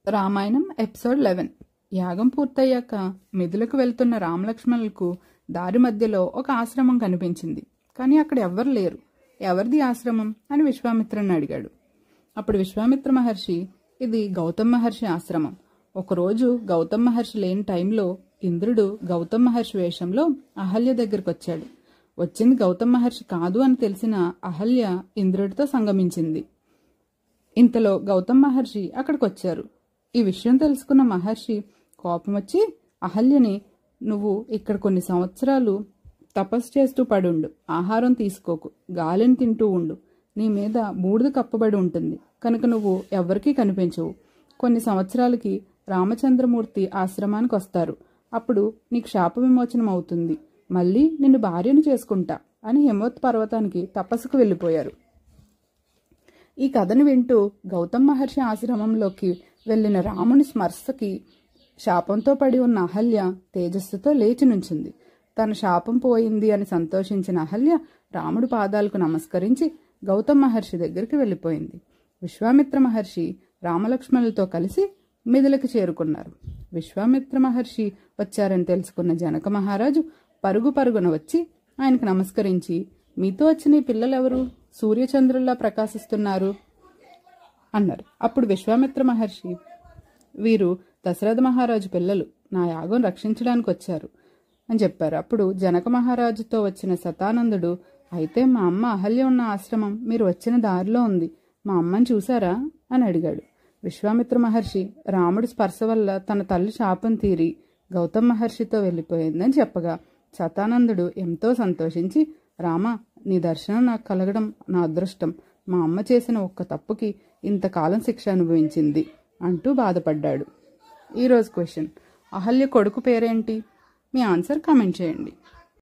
Ramayanam episode 11. యాగం పూర్తయ్యాక మిథులకు వెళ్తున్న రామలక్ష్మణులకు దారి మధ్యలో ఒక ఆశ్రమం కనిపించింది. కానీ అక్కడ ఎవ్వరు లేరు. ఎవరిది ఆశ్రమం అని విశ్వామిత్రుని అడిగాడు. అప్పుడు విశ్వామిత్ర మహర్షి, ఇది గౌతమ మహర్షి ఆశ్రమం. ఒకరోజు గౌతమ మహర్షి లేని టైంలో ఇంద్రుడు గౌతమ మహర్షి వేషంలో అహల్య దగ్గరికి వచ్చాడు. వచ్చింది గౌతమ మహర్షి కాదు అని తెలిసిన అహల్య ఇంద్రుడితో సంగమించింది. ఇంతలో గౌతమ మహర్షి అక్కడికి వచ్చారు. ఈ విషయం తెలుసుకున్న మహర్షి కోపం వచ్చి అహల్యని, నువ్వు ఇక్కడ కొన్ని సంవత్సరాలు తపస్సు చేస్తూ పడుండు, ఆహారం తీసుకోకు, గాలిని తింటూ ఉండు, నీ మీద బూడిద కప్పబడి ఉంటుంది కనుక నువ్వు ఎవ్వరికీ కనిపించవు. కొన్ని సంవత్సరాలకి రామచంద్రమూర్తి ఆశ్రమానికి వస్తారు, అప్పుడు నీకు శాప విమోచనం అవుతుంది, మళ్ళీ నిన్ను భార్యను చేసుకుంటా అని హిమవత్ పర్వతానికి తపస్సుకు వెళ్ళిపోయారు. ఈ కథను వింటూ గౌతమ మహర్షి ఆశ్రమంలోకి వెళ్లిన రాముని స్మర్శకి శాపంతో పడి ఉన్న అహల్య తేజస్సుతో లేచి నుంచింది. తన శాపం పోయింది అని సంతోషించిన అహల్య రాముడి పాదాలకు నమస్కరించి గౌతమ మహర్షి దగ్గరికి వెళ్ళిపోయింది. విశ్వామిత్ర మహర్షి రామలక్ష్మణులతో కలిసి మిథులకు చేరుకున్నారు. విశ్వామిత్ర మహర్షి వచ్చారని తెలుసుకున్న జనక మహారాజు పరుగు పరుగున వచ్చి ఆయనకు నమస్కరించి, మీతో వచ్చిన ఈ పిల్లలెవరు, సూర్యచంద్రుల్లా ప్రకాశిస్తున్నారు అన్నారు. అప్పుడు విశ్వామిత్ర మహర్షి, వీరు దశరథ మహారాజు పిల్లలు, నా యాగం రక్షించడానికి వచ్చారు అని చెప్పారు. అప్పుడు జనక మహారాజుతో వచ్చిన శతానందుడు, అయితే మా అమ్మ అహల్య ఉన్న ఆశ్రమం మీరు వచ్చిన దారిలో ఉంది, మా అమ్మని చూసారా అని అడిగాడు. విశ్వామిత్ర మహర్షి రాముడి స్పర్శ వల్ల తన తల్లి శాపం తీరి గౌతమ మహర్షితో వెళ్ళిపోయిందని చెప్పగా శతానందుడు ఎంతో సంతోషించి, రామ, నీ దర్శనం నాకు కలగడం నా అదృష్టం, మా అమ్మ చేసిన ఒక్క తప్పుకి ఇంతకాలం శిక్ష అనుభవించింది అంటూ బాధపడ్డాడు. ఈరోజు క్వశ్చన్, అహల్య కొడుకు పేరేంటి? మీ ఆన్సర్ కామెంట్ చేయండి.